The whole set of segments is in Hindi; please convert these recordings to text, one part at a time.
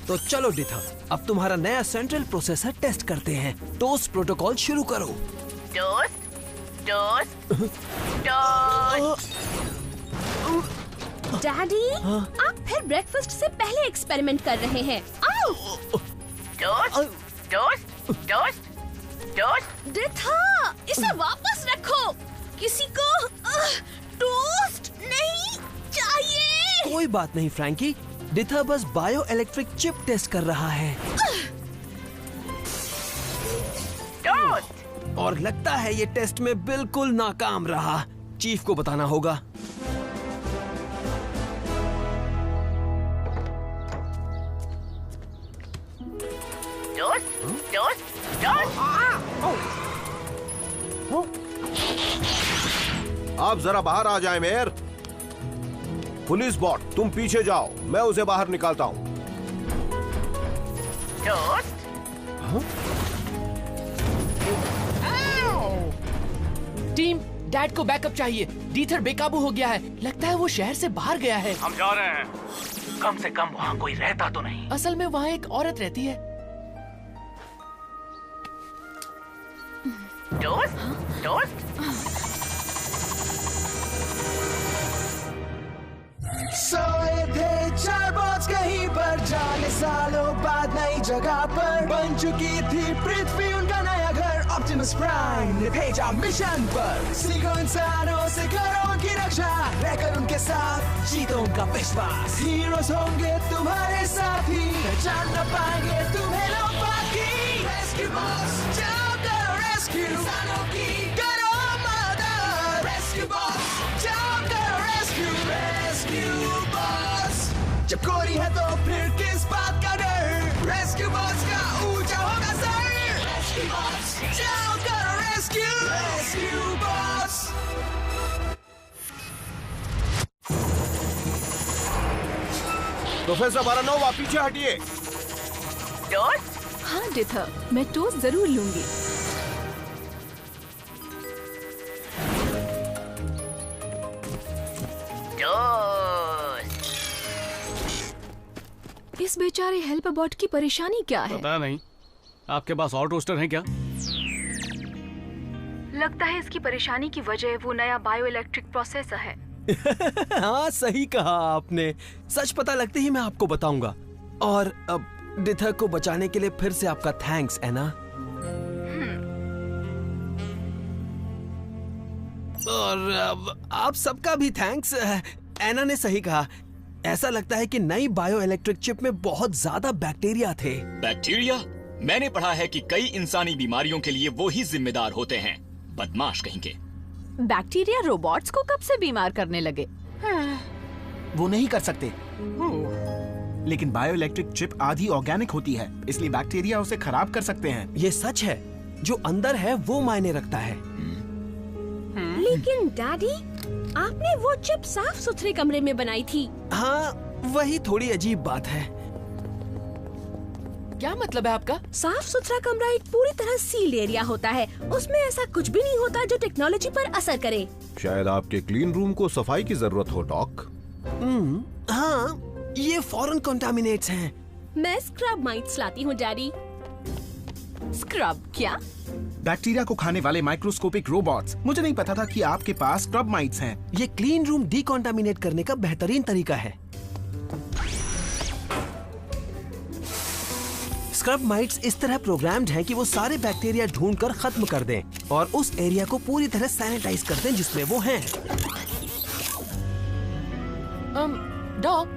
तो चलो डिथा, अब तुम्हारा नया सेंट्रल प्रोसेसर टेस्ट करते हैं। टोस्ट प्रोटोकॉल शुरू करो। Toast toast toast. डैडी, आप फिर ब्रेकफास्ट से पहले एक्सपेरिमेंट कर रहे हैं। आओ। Toast toast toast toast. डिथा, इसे वापस रखो। किसी को टोस्ट नहीं चाहिए। कोई बात नहीं फ्रैंकी, डिथा बस बायो इलेक्ट्रिक चिप टेस्ट कर रहा है। टोस्ट। और लगता है ये टेस्ट में बिल्कुल नाकाम रहा। चीफ को बताना होगा। Toast toast toast. आप जरा बाहर आ जाएं मेयर। पुलिस बॉट, तुम पीछे जाओ, मैं उसे बाहर निकालता हूँ। टोस्ट। टीम, डैड को बैकअप चाहिए। डीथर बेकाबू हो गया है। लगता है वो शहर से बाहर गया है। हम जा रहे हैं। कम से कम वहाँ कोई रहता तो नहीं। असल में वहाँ एक औरत रहती है। Toast toast. सोए थे चार बॉट्स कहीं पर, जाने सालों बाद नई जगह पर बन चुकी थी पृथ्वी उनका नया घर। ऑप्टिमस प्राइम ने भेजा मिशन पर, सीखो इंसानों से करो उनकी रक्षा, रहकर उनके साथ जीतो उनका विश्वास। हीरोज होंगे तुम्हारे साथी, पहचान न पाएंगे तुम्हें लोग बाकी। रेस्क्यू बॉस, जाओ करो रेस्क्यू इंसानों की, करो मदद। रेस्क्यू बॉस, जाओ करो रेस्क्यू। रेस्क्यू बॉस, जब कोरी है तो फिर किस बात का डर। रेस्क्यू बॉस का ऊंचा होगा सर। रेस्क्यू बॉस, जाओ करो रेस्क्यू। Rescue boss. प्रोफेसर बारानोवा, पीछे हटिए। टोस्ट। हाँ डिथा, मैं टोस्ट जरूर लूंगी। इस बेचारे हेल्प बॉट की परेशानी क्या है? पता नहीं। आपके पास और टोस्टर हैं क्या? लगता है इसकी परेशानी की वजह वो नया बायो इलेक्ट्रिक प्रोसेसर है। हाँ सही कहा आपने। सच पता लगते ही मैं आपको बताऊंगा। और अब डिथा को बचाने के लिए फिर से आपका थैंक्स एना। और अब आप सबका भी थैंक्स। एना ने सही कहा। ऐसा लगता है कि नई बायो इलेक्ट्रिक चिप में बहुत ज्यादा बैक्टीरिया थे। बैक्टीरिया? मैंने पढ़ा है कि कई इंसानी बीमारियों के लिए वो ही जिम्मेदार होते हैं। बदमाश कहीं के। बैक्टीरिया रोबोट्स को कब से बीमार करने लगे? वो नहीं कर सकते। लेकिन बायो इलेक्ट्रिक चिप आधी ऑर्गेनिक होती है, इसलिए बैक्टीरिया उसे खराब कर सकते हैं। ये सच है। जो अंदर है वो मायने रखता है। लेकिन डैडी, आपने वो चिप साफ सुथरे कमरे में बनाई थी। हाँ, वही थोड़ी अजीब बात है। क्या मतलब है आपका? साफ सुथरा कमरा एक पूरी तरह सील्ड एरिया होता है। उसमें ऐसा कुछ भी नहीं होता जो टेक्नोलॉजी पर असर करे। शायद आपके क्लीन रूम को सफाई की जरूरत हो डॉक। हाँ, ये फॉरेन कंटामिनेट्स हैं। मैं स्क्रब माइट्स लाती हूँ डैडी। स्क्रब क्या? बैक्टीरिया को खाने वाले माइक्रोस्कोपिक रोबोट्स। मुझे नहीं पता था कि आपके पास स्क्रब माइट्स हैं। ये क्लीन रूम डिकॉन्टामिनेट करने का बेहतरीन तरीका है। स्क्रब माइट्स इस तरह प्रोग्राम्ड हैं कि वो सारे बैक्टीरिया ढूंढकर खत्म कर दें और उस एरिया को पूरी तरह सैनिटाइज कर दें जिसमें वो हैं। डॉग,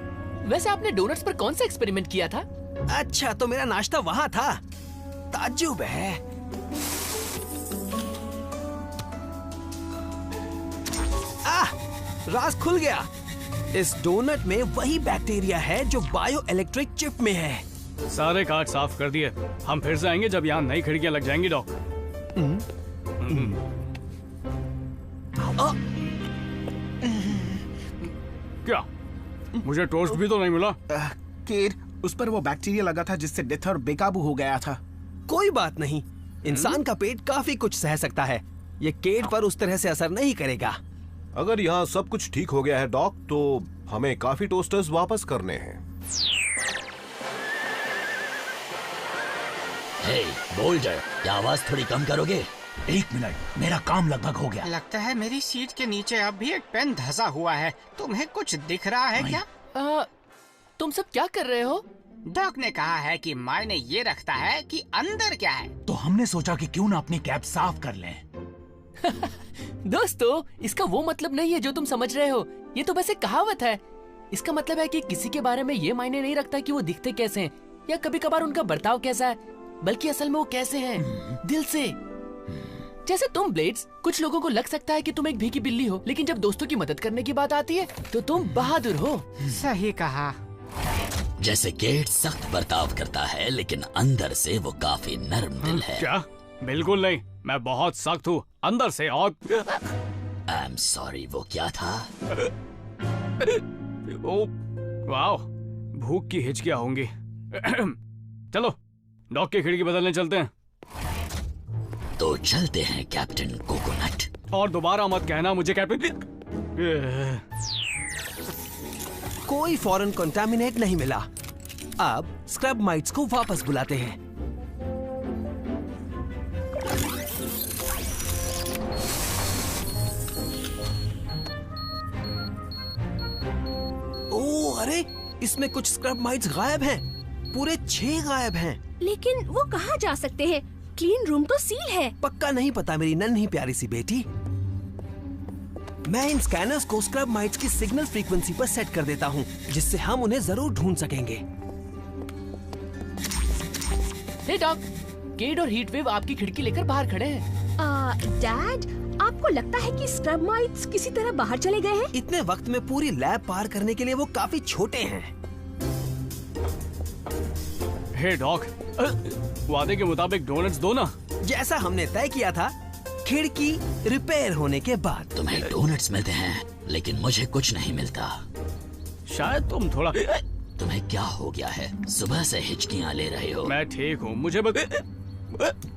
वैसे आपने डोनट्स पर कौन सा एक्सपेरिमेंट किया था? अच्छा, तो मेरा नाश्ता वहाँ था। ताज्जुब है। राज खुल गया। इस डोनट में वही बैक्टीरिया है जो बायो इलेक्ट्रिक चिप में है। सारे काट साफ कर दिए। हम फिर से आएंगे जब यहाँ नई खिड़कियाँ लग जाएंगी डॉक। क्या? मुझे टोस्ट भी तो नहीं मिला। केड, उस पर वो बैक्टीरिया लगा था जिससे डिथर बेकाबू हो गया था। कोई बात नहीं, इंसान का पेट काफी कुछ सह सकता है। ये केड पर उस तरह से असर नहीं करेगा। अगर यहाँ सब कुछ ठीक हो गया है डॉक, तो हमें काफी टोस्टर्स वापस करने हैं। हे बोल्डर, क्या आवाज थोड़ी कम करोगे? 1 मिनट, मेरा काम लगभग हो गया। लगता है मेरी सीट के नीचे अब भी एक पेन धंसा हुआ है। तुम्हें कुछ दिख रहा है क्या? तुम सब क्या कर रहे हो? डॉक ने कहा है कि मायने ये रखता है कि अंदर क्या है। तो हमने सोचा कि क्यों ना अपनी कैब साफ कर लें। दोस्तों, इसका वो मतलब नहीं है जो तुम समझ रहे हो। ये तो बस एक कहावत है। इसका मतलब है कि किसी के बारे में ये मायने नहीं रखता कि वो दिखते कैसे हैं या कभी कभार उनका बर्ताव कैसा है, बल्कि असल में वो कैसे हैं, दिल से। जैसे तुम ब्लेड्स, कुछ लोगों को लग सकता है कि तुम एक भीगी बिल्ली हो, लेकिन जब दोस्तों की मदद करने की बात आती है तो तुम बहादुर हो। सही कहा। जैसे गेट सख्त बर्ताव करता है, लेकिन अंदर से वो काफी नर्म दिल है। क्या? बिल्कुल नहीं, मैं बहुत सख्त हूँ अंदर से। और आई एम सॉरी, वो क्या था? ओ, वाओ, भूख की हिचकियाँ होंगी। चलो डॉक की खिड़की बदलने चलते हैं। तो चलते हैं कैप्टन कोकोनट। और दोबारा मत कहना मुझे कैप्टन। कोई फॉरेन कंटामिनेट नहीं मिला। अब स्क्रब माइट्स को वापस बुलाते हैं। ओह, अरे इसमें कुछ स्क्रब माइट्स गायब हैं। पूरे 6 गायब हैं। लेकिन वो कहाँ जा सकते हैं? क्लीन रूम तो सील है। पक्का नहीं पता मेरी नन्ही प्यारी सी बेटी। मैं इन स्कैनर्स को स्क्रब माइट्स की सिग्नल फ्रीक्वेंसी पर सेट कर देता हूँ, जिससे हम उन्हें जरूर ढूंढ सकेंगे। हे डॉग, केड और हीटवेव आपकी खिड़की लेकर बाहर खड़े हैं। डैड, आपको लगता है कि स्क्रब माइट्स किसी तरह बाहर चले गए हैं? इतने वक्त में पूरी लैब पार करने के लिए वो काफी छोटे हैं। हे डॉग, वादे के मुताबिक डोनट्स दो ना। जैसा हमने तय किया था, खिड़की रिपेयर होने के बाद। तुम्हें डोनट्स मिलते हैं, लेकिन मुझे कुछ नहीं मिलता। शायद तुम थोड़ा। तुम्हें क्या हो गया है? सुबह से हिचकियाँ ले रहे हो। मैं ठीक हूँ, मुझे बस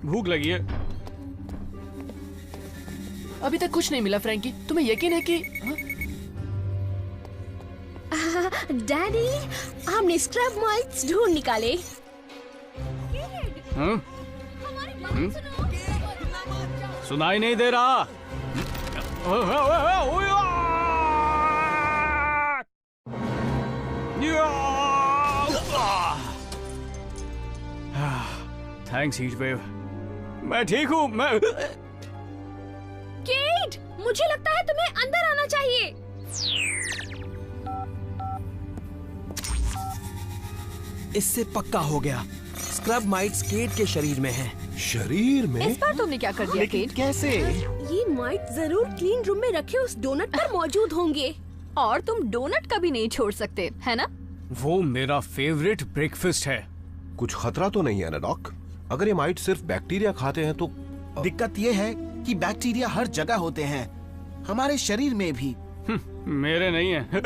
भूख लगी है। अभी तक कुछ नहीं मिला फ्रैंकी, तुम्हें यकीन है कि? डैडी, हमने स्क्रब माइट्स ढूंढ निकाले। सुनाई नहीं दे रहा। थैंक्स हीटवेव, मैं ठीक हूँ। मैं केट, मुझे लगता है तुम्हें अंदर आना चाहिए। इससे पक्का हो गया, स्क्रब माइट्स केट के शरीर में हैं। शरीर में? इस बार तुमने क्या कर दिया केट? कैसे? ये माइट जरूर क्लीन रूम में रखे उस डोनट पर मौजूद होंगे। और तुम डोनट कभी नहीं छोड़ सकते, है ना? वो मेरा फेवरेट ब्रेकफास्ट है। कुछ खतरा तो नहीं है ना डॉक? अगर ये माइट सिर्फ बैक्टीरिया खाते हैं तो? दिक्कत ये है कि बैक्टीरिया हर जगह होते हैं, हमारे शरीर में भी। मेरे नहीं है।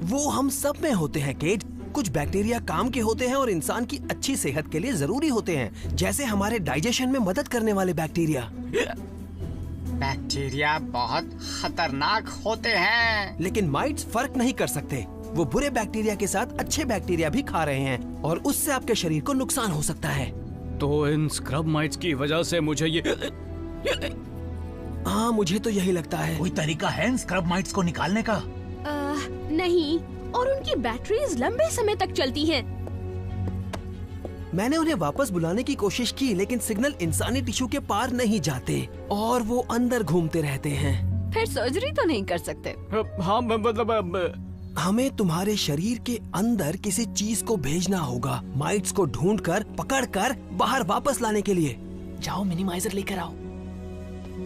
वो हम सब में होते हैं केट। कुछ बैक्टीरिया काम के होते हैं और इंसान की अच्छी सेहत के लिए जरूरी होते हैं, जैसे हमारे डाइजेशन में मदद करने वाले बैक्टीरिया। बैक्टीरिया बहुत खतरनाक होते हैं। लेकिन माइट्स फर्क नहीं कर सकते। वो बुरे बैक्टीरिया के साथ अच्छे बैक्टीरिया भी खा रहे हैं और उससे आपके शरीर को नुकसान हो सकता है। तो इन स्क्रब माइट्स की वजह से मुझे ये। हाँ, मुझे तो यही लगता है। कोई तरीका है इन स्क्रब माइट्स को निकालने का? नहीं, और उनकी बैटरीज लंबे समय तक चलती हैं। मैंने उन्हें वापस बुलाने की कोशिश की, लेकिन सिग्नल इंसानी टिश्यू के पार नहीं जाते और वो अंदर घूमते रहते हैं। फिर सर्जरी तो नहीं कर सकते? हाँ, मतलब हमें तुम्हारे शरीर के अंदर किसी चीज को भेजना होगा, माइट्स को ढूंढकर, पकड़कर बाहर वापस लाने के लिए। जाओ मिनिमाइजर लेकर आओ।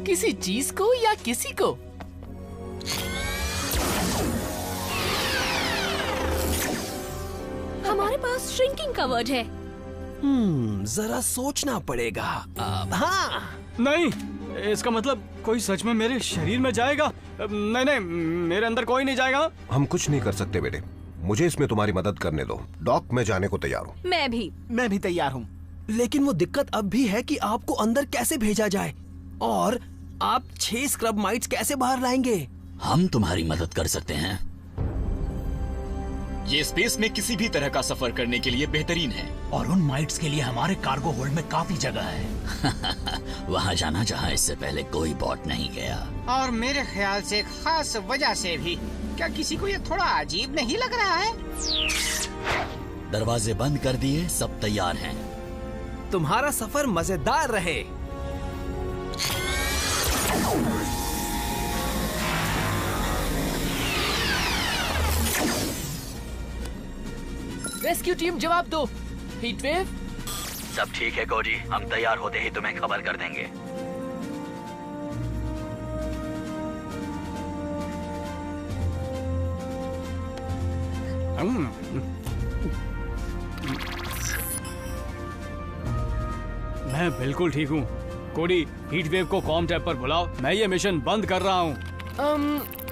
किसी चीज को या किसी को? हमारे पास श्रिंकिंग कवर्ड है। जरा सोचना पड़ेगा। हाँ। नहीं, इसका मतलब कोई सच में मेरे शरीर में जाएगा? नहीं नहीं, मेरे अंदर कोई नहीं जाएगा। हम कुछ नहीं कर सकते बेटे, मुझे इसमें तुम्हारी मदद करने दो। डॉक, मैं जाने को तैयार हूँ। मैं भी तैयार हूँ। लेकिन वो दिक्कत अब भी है कि आपको अंदर कैसे भेजा जाए और आप 6 स्क्रब माइट्स कैसे बाहर लाएंगे? हम तुम्हारी मदद कर सकते हैं। ये स्पेस में किसी भी तरह का सफर करने के लिए बेहतरीन है। और उन माइट्स के लिए हमारे कार्गो होल्ड में काफी जगह है। वहाँ जाना जहाँ इससे पहले कोई बॉट नहीं गया। और मेरे ख्याल से एक खास वजह से भी। क्या किसी को ये थोड़ा अजीब नहीं लग रहा है? दरवाजे बंद कर दिए, सब तैयार हैं। तुम्हारा सफर मजेदार रहे। रेस्क्यू टीम जवाब दो। Heat wave. सब ठीक है कोडी, हम तैयार होते ही तुम्हें खबर कर देंगे। मैं बिल्कुल ठीक हूँ। कोडी, हीट वेव को कॉम टैप पर बुलाओ, मैं ये मिशन बंद कर रहा हूँ।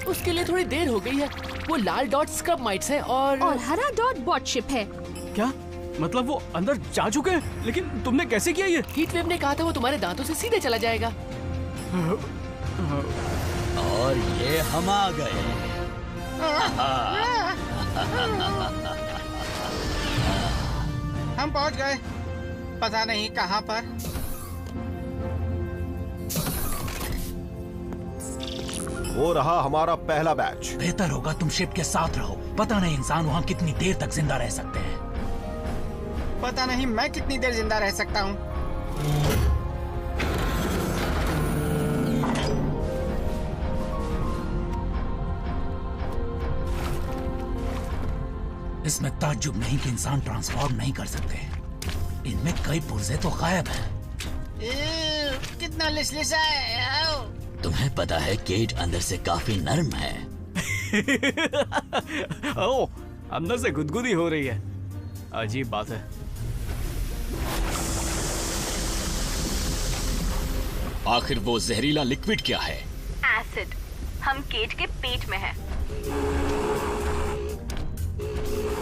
उसके लिए थोड़ी देर हो गई है। वो लाल डॉट स्क्रब माइट्स हैं और हरा डॉट बॉट शिप है। क्या मतलब वो अंदर जा चुके हैं? लेकिन तुमने कैसे किया ये? हीट वेव ने कहा था वो तुम्हारे दांतों से सीधे चला जाएगा। और ये हम आ गए। हम पहुंच गए, पता नहीं कहां पर। वो रहा हमारा पहला बैच। बेहतर होगा तुम शिप के साथ रहो। पता नहीं इंसान वहाँ कितनी देर तक जिंदा रह सकते हैं। पता नहीं मैं कितनी देर जिंदा रह सकता हूँ। इसमें ताज्जुब नहीं कि इंसान ट्रांसफॉर्म नहीं कर सकते। इनमें कई पुर्जे तो गायब हैं। कितना लिसलिसा है। तुम्हें पता है केट अंदर से काफी नर्म है। ओह, अंदर से गुदगुदी हो रही है। अजीब बात है। आखिर वो जहरीला लिक्विड क्या है? एसिड। हम केट के पेट में हैं।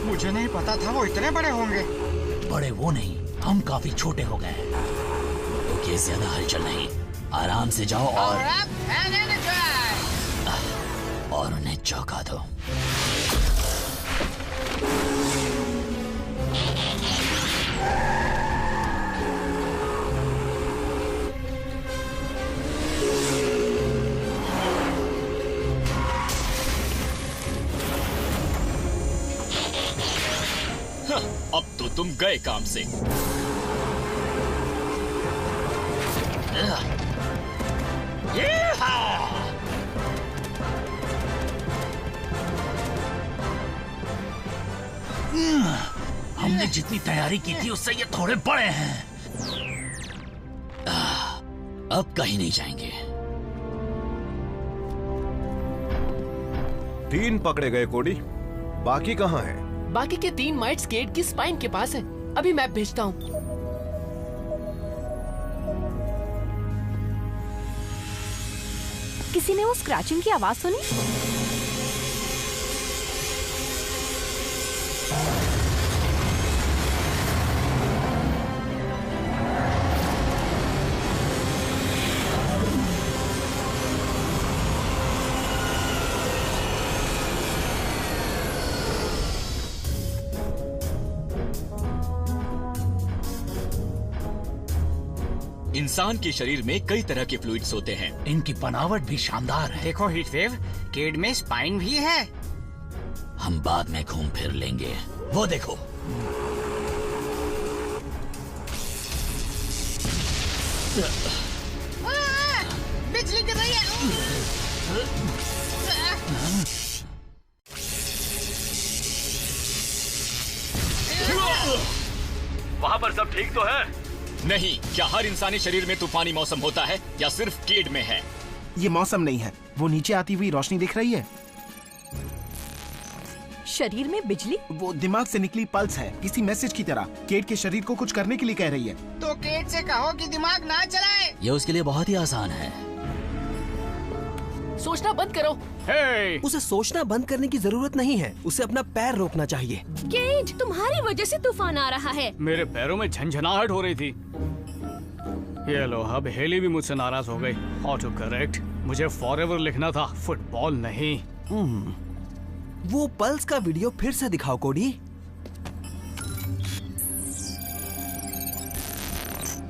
मुझे नहीं पता था वो इतने बड़े होंगे। बड़े वो नहीं, हम काफी छोटे हो गए हैं। ओके, ज्यादा हलचल नहीं, आराम से जाओ और उन्हें चौंका दो। अब तो तुम गए काम से। हमने जितनी तैयारी की थी उससे ये थोड़े बड़े हैं। अब कहीं नहीं जाएंगे। 3 पकड़े गए कोडी, बाकी कहाँ हैं? बाकी के 3 माइट्स केट की स्पाइन के पास है। अभी मैप भेजता हूँ। किसी ने वो स्क्रैचिंग की आवाज सुनी? इंसान के शरीर में कई तरह के फ्लूइड्स होते हैं। इनकी बनावट भी शानदार है। देखो हीट वेव, केड में स्पाइन भी है। हम बाद में घूम फिर लेंगे। वो देखो, बिजली गिर रही है। वहाँ पर सब ठीक तो है? नहीं, क्या हर इंसानी शरीर में तूफानी मौसम होता है या सिर्फ केड में है? ये मौसम नहीं है, वो नीचे आती हुई रोशनी दिख रही है। शरीर में बिजली? वो दिमाग से निकली पल्स है, किसी मैसेज की तरह। केट के शरीर को कुछ करने के लिए कह रही है। तो केट से कहो कि दिमाग ना चलाए। ये उसके लिए बहुत ही आसान है। सोचना बंद करो। हे! उसे सोचना बंद करने की जरूरत नहीं है, उसे अपना पैर रोकना चाहिए। केट, तुम्हारी वजह से तूफान आ रहा है। मेरे पैरों में झंझनाहट हो रही थी। ये लो, अब हेली भी मुझसे नाराज हो गई। ऑटो करेक्ट, मुझे फॉरएवर लिखना था, फुटबॉल नहीं। वो पल्स का वीडियो फिर से दिखाओ कोडी।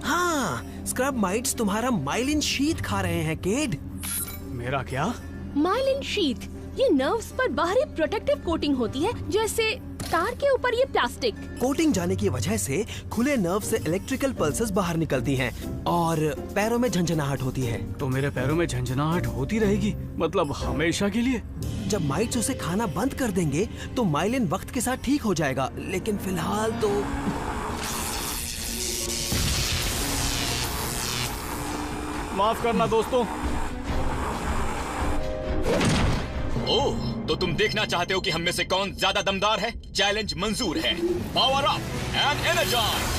हाँ, स्क्रब माइट्स तुम्हारा माइलिन शीथ खा रहे हैं केड। मेरा क्या? माइलिन शीथ ये नर्व्स पर बाहरी प्रोटेक्टिव कोटिंग होती है, जैसे तार के ऊपर ये प्लास्टिक। कोटिंग जाने की वजह से खुले नर्व से इलेक्ट्रिकल पल्सेस बाहर निकलती हैं और पैरों में झंझनाहट होती है। तो मेरे पैरों में झंझनाहट होती रहेगी, मतलब हमेशा के लिए? जब माइट्स उसे खाना बंद कर देंगे तो माइलिन वक्त के साथ ठीक हो जाएगा, लेकिन फिलहाल तो माफ करना दोस्तों। ओह, तो तुम देखना चाहते हो कि हम में से कौन ज्यादा दमदार है? चैलेंज मंजूर है। Power up and energize.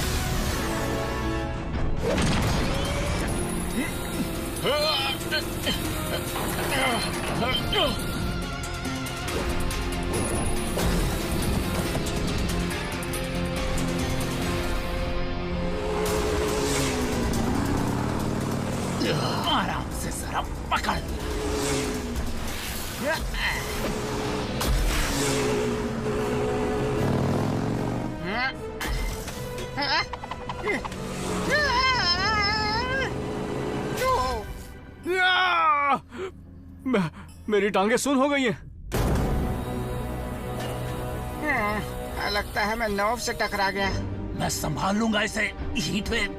आराम से जरा पकड़। मेरी टांगे सुन हो गई हैं। लगता है मैं नर्व से टकरा गया। मैं संभाल लूंगा इसे। Heat wave.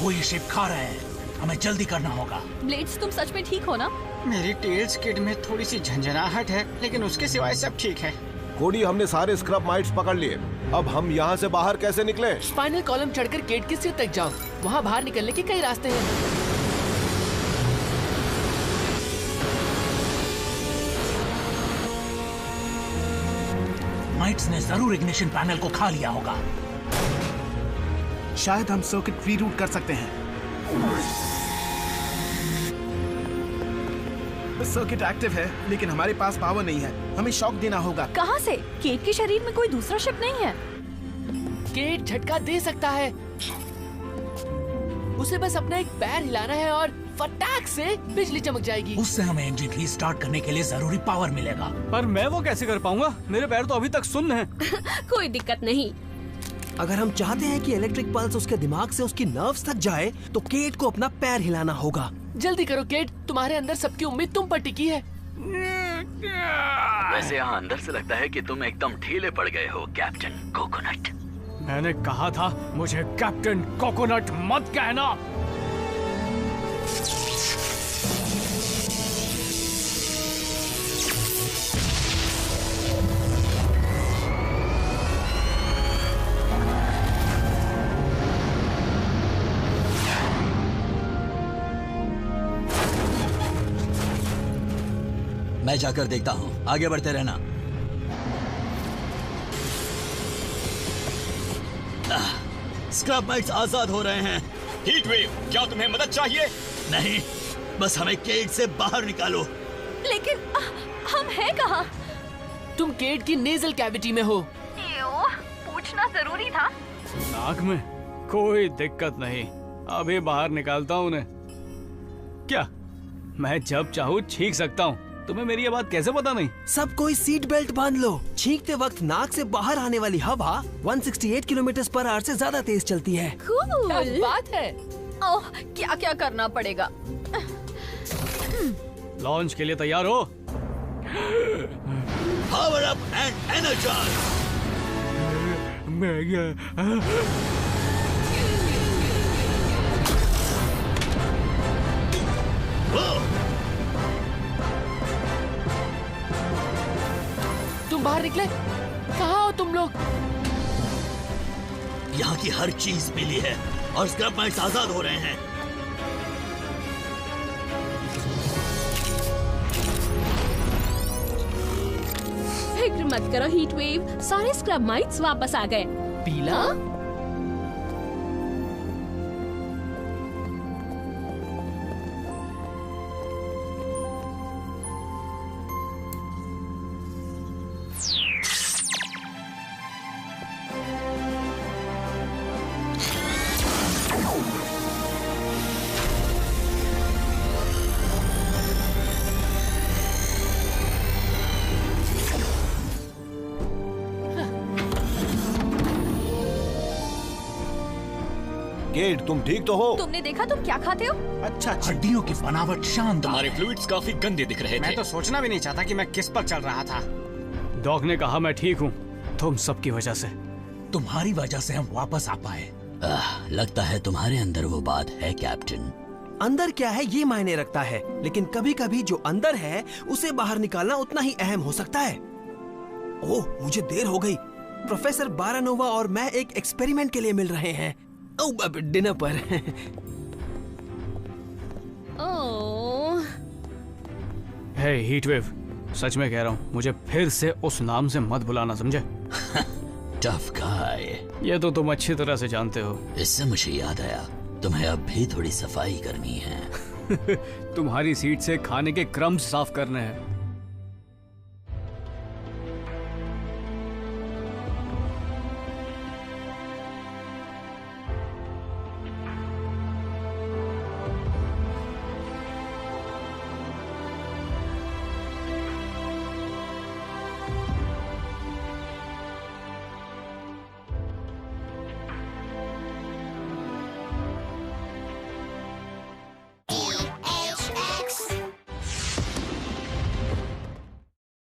वो ये शिप खा रहे हैं, हमें जल्दी करना होगा। ब्लेड्स, तुम सच में ठीक हो ना? मेरी टेल्स किड में थोड़ी सी झंझनाहट है, लेकिन उसके सिवाय सब ठीक है। कोडी, हमने सारे स्क्रब माइट्स पकड़ लिए। अब हम यहाँ से बाहर कैसे निकले? स्पाइनल कॉलम चढ़कर केट के सिर तक जाओ, वहाँ बाहर निकलने के कई रास्ते हैं। माइट्स ने जरूर इग्निशन पैनल को खा लिया होगा। शायद हम सर्किट रीरूट कर सकते हैं। सर्किट एक्टिव है, लेकिन हमारे पास पावर नहीं है। हमें शॉक देना होगा। कहाँ से? केट के शरीर में कोई दूसरा शिप नहीं है। केट झटका दे सकता है। उसे बस अपना एक पैर हिलाना है और फटाक से बिजली चमक जाएगी। उससे हमें इंजन रीस्टार्ट करने के लिए जरूरी पावर मिलेगा। पर मैं वो कैसे कर पाऊंगा? मेरे पैर तो अभी तक सुन्न हैं। कोई दिक्कत नहीं। अगर हम चाहते हैं कि इलेक्ट्रिक पल्स उसके दिमाग से उसकी नर्व्स तक जाए, तो केट को अपना पैर हिलाना होगा। जल्दी करो केट, तुम्हारे अंदर सबकी उम्मीद तुम पर टिकी है। वैसे यहाँ अंदर से लगता है कि तुम एकदम ढीले पड़ गए हो, कैप्टन कोकोनट। मैंने कहा था मुझे कैप्टन कोकोनट मत कहना। मैं जाकर देखता हूँ, आगे बढ़ते रहना। स्क्रब माइट्स आजाद हो रहे हैं। हीट वेव, क्या तुम्हें मदद चाहिए? नहीं, बस हमें केट से बाहर निकालो। लेकिन हम हैं कहाँ? तुम केट की नेजल कैविटी में हो। पूछना जरूरी था। नाक में? कोई दिक्कत नहीं, अभी बाहर निकालता हूँ उन्हें। क्या मैं जब चाहूँ छींक सकता हूँ? तुम्हें मेरी ये बात कैसे पता नहीं? सब कोई सीट बेल्ट बांध लो। छींकते वक्त नाक से बाहर आने वाली हवा 168 किलोमीटर/आवर से ज्यादा तेज चलती है। कूल बात है। ओह, क्या क्या करना पड़ेगा? लॉन्च के लिए तैयार हो? Power up and energize. तुम बाहर निकले? कहाँ हो तुम लोग? यहाँ की हर चीज मिली है और स्क्रब माइट्स आजाद हो रहे हैं। फिक्र मत करो हीट वेव, सारे स्क्रब माइट्स वापस आ गए। पीला? केट, तुम ठीक तो हो? तुमने देखा तुम क्या खाते हो? अच्छा, हड्डियों की बनावट शानदार। तुम्हारे फ्लूइड्स काफी गंदे दिख रहे थे। मैं तो सोचना भी नहीं चाहता कि मैं किस पर चल रहा था। डॉक ने कहा मैं ठीक हूँ, तुम सबकी वजह से। तुम्हारी वजह से हम वापस आ पाए। लगता है तुम्हारे अंदर वो बात है कैप्टन। अंदर क्या है ये मायने रखता है, लेकिन कभी कभी जो अंदर है उसे बाहर निकालना उतना ही अहम हो सकता है। ओह, मुझे देर हो गई। प्रोफेसर बारानोवा और मैं एक एक्सपेरिमेंट के लिए मिल रहे हैं। अब डिनर पर। ओह, हे हीटवेव, सच में कह रहा हूँ, मुझे फिर से उस नाम से मत बुलाना, समझे? Tough guy. ये तो तुम अच्छी तरह से जानते हो। इससे मुझे याद आया, तुम्हें अब भी थोड़ी सफाई करनी है। तुम्हारी सीट से खाने के क्रम्स साफ करने हैं।